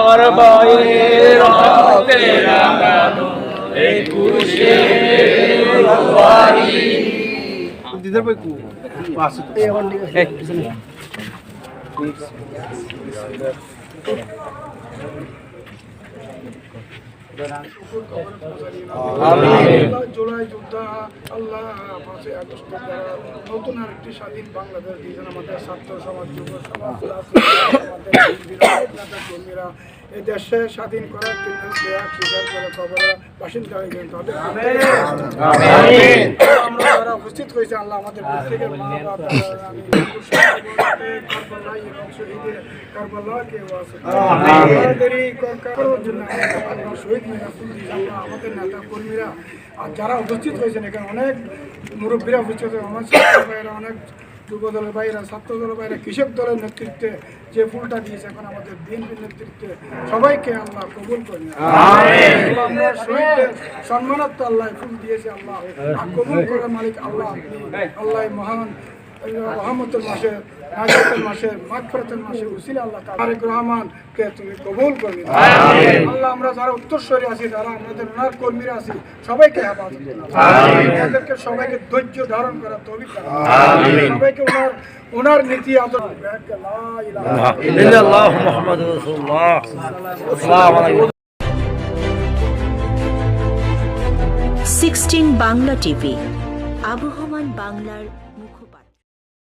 কারবালায় রক্তে রাঙানো 21শে ফেব্রুয়ারি। দিদার ভাই কো পাশে তো এই ওয়ান জুলাই যোদ্ধা আল্লাহ 5ই আগস্ট নতুন আরেকটি স্বাধীন বাংলাদেশ দিয়েছেন আমাদের ছাত্র সমাজ, যুব সমাজ, আমাদের নেতা কর্মীরা এই দেশে স্বাধীন করার জন্য ত্যাগ স্বীকার করে কবরের বাসিন্দা হয়েছেন তাদের আমরা যারা উপস্থিত হয়েছে আল্লাহ আমাদের প্রত্যেকের মা বাবা আমি কারবালায় এবং শহীদের কারবালাকে করার জন্য শহীদ মিনারুল আল্লাহ আমাদের নেতা কর্মীরা আর যারা উপস্থিত হয়েছেন এখানে অনেক মুরব্বীরা উপস্থিত হয়েছে, আমার ছাত্র ভাইয়েরা, অনেক যুব দলের ভাইরা, ছাত্র দলের ভাইরা, কৃষক দলের নেতৃত্বে যে ফুলটা দিয়েছে এখন আমাদের বিএনপির নেতৃত্বে সবাইকে আল্লাহ কবুল করি। আমরা শহীদদের সম্মানার্থে আল্লাহ ফুল দিয়েছে, আল্লাহ কবুল করার মালিক আল্লাহ আপনি। আল্লাহ মহান রহমতের মাসে নাজাতের মাসে মাগফিরাতের মাসে উসিলা আল্লাহ তারেক রহমানকে তুমি কবুল করবে আল্লাহ। আমরা যারা উত্তরসূরি আছি, যারা আমাদের ওনার কর্মীরা আছি, সবাইকে হেফাজত করুন, আমাদেরকে সবাইকে ধৈর্য ধারণ করার তৌফিক দান, সবাইকে ওনার নীতি আদর। লা ইলাহা ইল্লাল্লাহ মুহাম্মাদুর রাসূলুল্লাহ। আসসালামু আলাইকুম। 16 বাংলা টিভি, আবহমান বাংলার